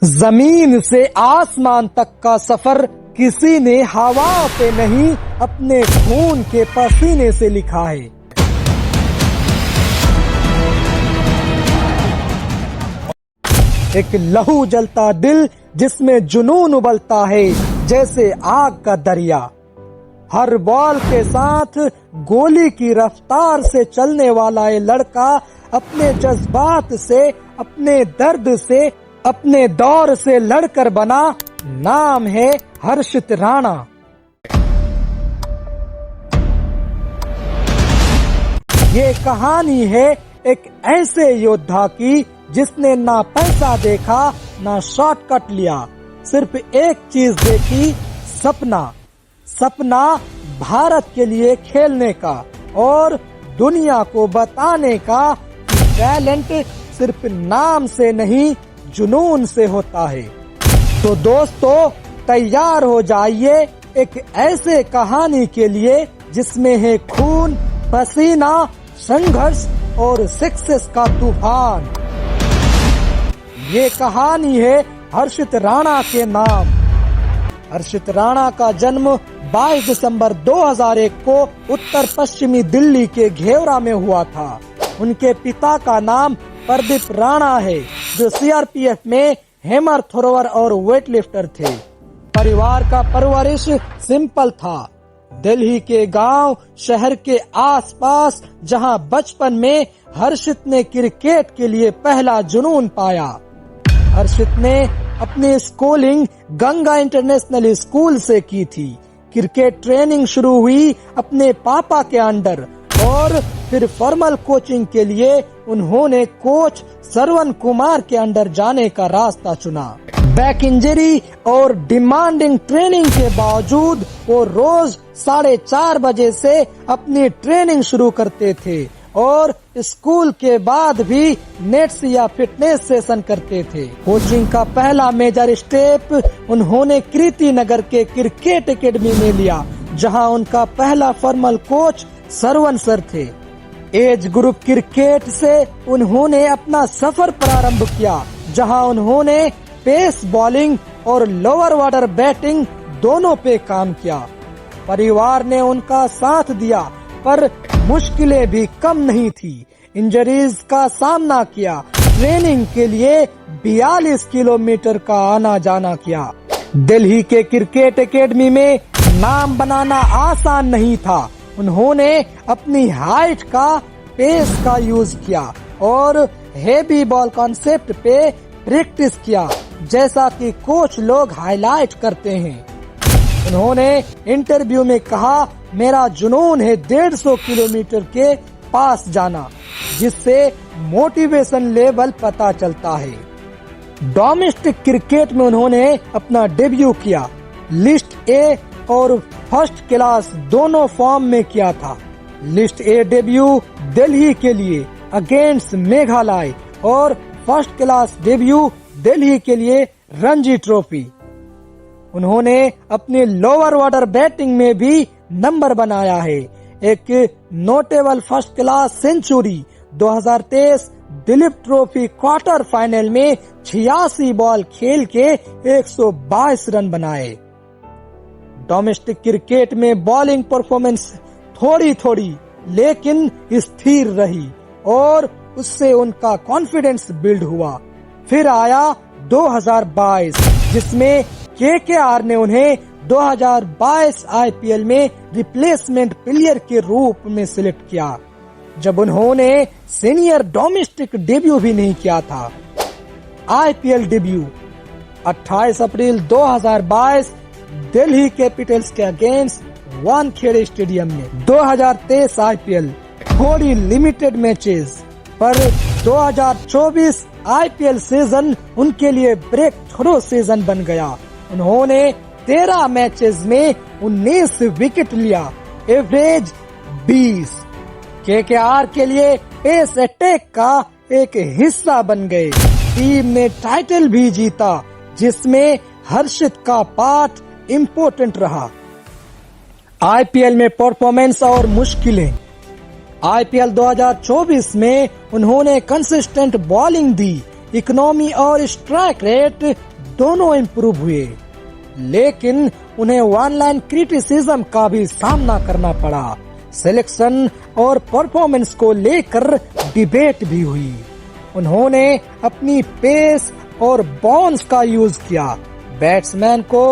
जमीन से आसमान तक का सफर किसी ने हवा पे नहीं अपने खून के पसीने से लिखा है। एक लहू जलता दिल जिसमें जुनून उबलता है जैसे आग का दरिया। हर बॉल के साथ गोली की रफ्तार से चलने वाला ये लड़का अपने जज्बात से, अपने दर्द से, अपने दौर से लड़कर बना। नाम है हर्षित राणा। ये कहानी है एक ऐसे योद्धा की जिसने ना पैसा देखा ना शॉर्टकट लिया, सिर्फ एक चीज देखी, सपना। सपना भारत के लिए खेलने का और दुनिया को बताने का कि टैलेंट सिर्फ नाम से नहीं जुनून से होता है। तो दोस्तों तैयार हो जाइए एक ऐसे कहानी के लिए जिसमें है खून, पसीना, संघर्ष और सक्सेस का तूफान। ये कहानी है हर्षित राणा के नाम। हर्षित राणा का जन्म 22 दिसंबर 2001 को उत्तर पश्चिमी दिल्ली के घेवरा में हुआ था। उनके पिता का नाम प्रदीप राणा है जो सीआरपीएफ में हैमर थ्रोवर और वेटलिफ्टर थे। परिवार का परवरिश सिंपल था। दिल्ली के गांव शहर के आसपास जहां बचपन में हर्षित ने क्रिकेट के लिए पहला जुनून पाया। हर्षित ने अपनी स्कूलिंग गंगा इंटरनेशनल स्कूल से की थी। क्रिकेट ट्रेनिंग शुरू हुई अपने पापा के अंडर और फिर फॉर्मल कोचिंग के लिए उन्होंने कोच श्रवण कुमार के अंडर जाने का रास्ता चुना। बैक इंजरी और डिमांडिंग ट्रेनिंग के बावजूद वो रोज 4:30 बजे से अपनी ट्रेनिंग शुरू करते थे और स्कूल के बाद भी नेट्स या फिटनेस सेशन करते थे। कोचिंग का पहला मेजर स्टेप उन्होंने कृति नगर के क्रिकेट एकेडमी में लिया, जहां उनका पहला फॉर्मल कोच श्रवण सर थे। एज ग्रुप क्रिकेट से उन्होंने अपना सफर प्रारंभ किया, जहां उन्होंने पेस बॉलिंग और लोअर ऑर्डर बैटिंग दोनों पे काम किया। परिवार ने उनका साथ दिया पर मुश्किलें भी कम नहीं थी। इंजरीज का सामना किया, ट्रेनिंग के लिए 42 किलोमीटर का आना जाना किया। दिल्ली के क्रिकेट एकेडमी में नाम बनाना आसान नहीं था। उन्होंने अपनी हाइट का, पेस का यूज किया और हेवी बॉल कॉन्सेप्ट पे प्रैक्टिस किया, जैसा कि कोच लोग हाईलाइट करते हैं। उन्होंने इंटरव्यू में कहा, मेरा जुनून है 150 किलोमीटर के पास जाना, जिससे मोटिवेशन लेवल पता चलता है। डोमेस्टिक क्रिकेट में उन्होंने अपना डेब्यू किया। लिस्ट ए और फर्स्ट क्लास दोनों फॉर्म में किया था। लिस्ट ए डेब्यू दिल्ली के लिए अगेंस्ट मेघालय और फर्स्ट क्लास डेब्यू दिल्ली के लिए रणजी ट्रॉफी। उन्होंने अपने लोअर ऑर्डर बैटिंग में भी नंबर बनाया है। एक notable first class century 2023 Dilip trophy quarter final में 86 बॉल खेल के 122 रन बनाए। डोमेस्टिक क्रिकेट में बॉलिंग परफॉर्मेंस थोड़ी थोड़ी लेकिन स्थिर रही और उससे उनका कॉन्फिडेंस बिल्ड हुआ। फिर आया 2022 जिसमें केकेआर ने उन्हें 2022 आईपीएल में रिप्लेसमेंट प्लेयर के रूप में सिलेक्ट किया, जब उन्होंने सीनियर डोमेस्टिक डेब्यू भी नहीं किया था। आईपीएल डेब्यू 28 अप्रैल 2022 दिल्ली कैपिटल्स के अगेंस्ट वानखेड़े स्टेडियम में। 2023 आईपीएल थोड़ी लिमिटेड मैचेस पर 2024 आईपीएल सीजन उनके लिए ब्रेक थ्रू सीजन बन गया। उन्होंने 13 मैचेस में 19 विकेट लिया, एवरेज 20। केकेआर के लिए पेस अटैक का एक हिस्सा बन गए। टीम ने टाइटल भी जीता, जिसमें हर्षित का पार्ट इम्पोर्टेंट रहा। आईपीएल में परफॉर्मेंस और मुश्किलें। आईपीएल 2024 में उन्होंने कंसिस्टेंट बॉलिंग दी। इकोनॉमी और स्ट्राइक रेट दोनों इम्प्रूव हुए, लेकिन उन्हें ऑनलाइन क्रिटिसिज्म का भी सामना करना पड़ा। सिलेक्शन और परफॉर्मेंस को लेकर डिबेट भी हुई। उन्होंने अपनी पेस और बाउंस का यूज किया, बैट्समैन को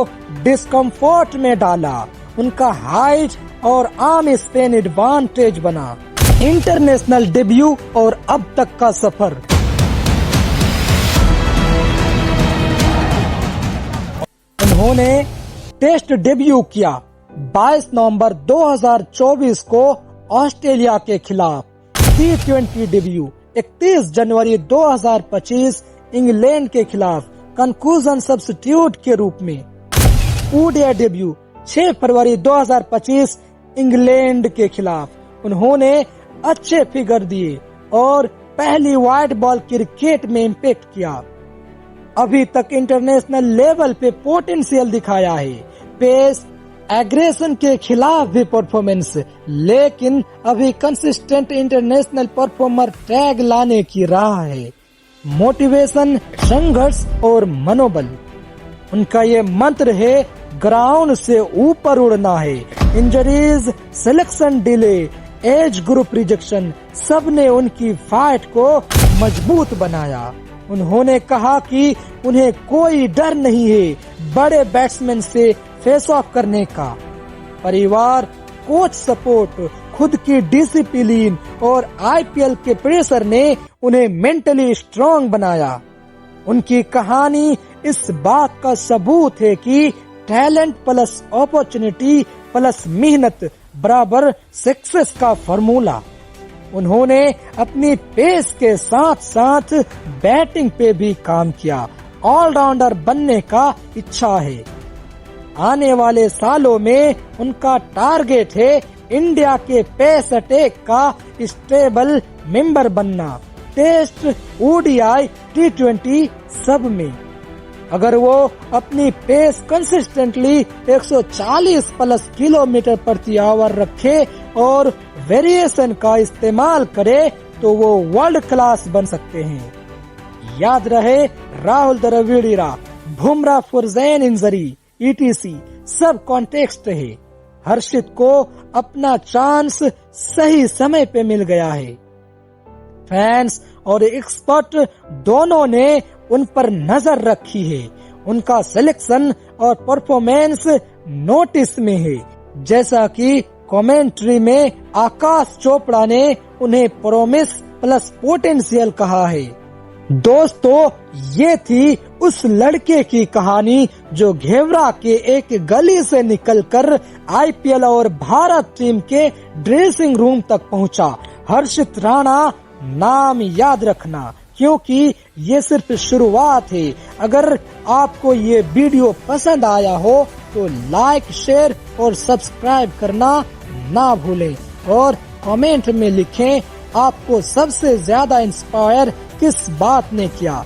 डिस्कम्फर्ट में डाला। उनका हाइट और आर्म स्पेन एडवांटेज बना। इंटरनेशनल डेब्यू और अब तक का सफर। उन्होंने टेस्ट डेब्यू किया 22 नवंबर 2024 को ऑस्ट्रेलिया के खिलाफ। T20 डेब्यू 31 जनवरी 2025 इंग्लैंड के खिलाफ कंक्लूजन सब्स्टिट्यूट के रूप में। ओडीआई डेब्यू 6 फरवरी 2025 इंग्लैंड के खिलाफ। उन्होंने अच्छे फिगर दिए और पहली व्हाइट बॉल क्रिकेट में इम्पैक्ट किया। अभी तक इंटरनेशनल लेवल पे पोटेंशियल दिखाया है, पेस एग्रेशन के खिलाफ भी परफॉर्मेंस, लेकिन अभी कंसिस्टेंट इंटरनेशनल परफॉर्मर टैग लाने की राह है। मोटिवेशन, संघर्ष और मनोबल, उनका ये मंत्र है। ग्राउंड से ऊपर उड़ना है। Injuries, selection delay, age group rejection, सब ने उनकी फाइट को मजबूत बनाया। उन्होंने कहा कि उन्हें कोई डर नहीं है बड़े बैट्समैन से फेस ऑफ करने का। परिवार, कोच सपोर्ट, खुद की डिसिप्लिन और आईपीएल के प्रेशर ने उन्हें मेंटली स्ट्रांग बनाया। उनकी कहानी इस बात का सबूत है कि टैलेंट प्लस अपॉर्चुनिटी प्लस मेहनत बराबर सक्सेस का फॉर्मूला। उन्होंने अपनी पेस के साथ साथ बैटिंग पे भी काम किया। ऑलराउंडर बनने का इच्छा है। आने वाले सालों में उनका टारगेट है इंडिया के पेस अटैक का स्टेबल मेंबर बनना, टेस्ट, ओडीआई, T20 सब में। अगर वो अपनी पेस कंसिस्टेंटली 140 प्लस किलोमीटर प्रति आवर रखे और वेरिएशन का इस्तेमाल करे तो वो वर्ल्ड क्लास बन सकते हैं। याद रहे, राहुल द्रविड़, बुमराह फॉरजैन इंजरी, ETC सब कॉन्टेक्स्ट है। हर्षित को अपना चांस सही समय पे मिल गया है। फैंस और एक्सपर्ट दोनों ने उन पर नजर रखी है। उनका सिलेक्शन और परफॉर्मेंस नोटिस में है। जैसा कि कमेंट्री में आकाश चोपड़ा ने उन्हें प्रॉमिस प्लस पोटेंशियल कहा है। दोस्तों, ये थी उस लड़के की कहानी जो घेवरा के एक गली से निकलकर आईपीएल और भारत टीम के ड्रेसिंग रूम तक पहुंचा। हर्षित राणा नाम याद रखना, क्योंकि ये सिर्फ शुरुआत है। अगर आपको ये वीडियो पसंद आया हो तो लाइक, शेयर और सब्सक्राइब करना ना भूलें और कमेंट में लिखें आपको सबसे ज्यादा इंस्पायर किस बात ने किया।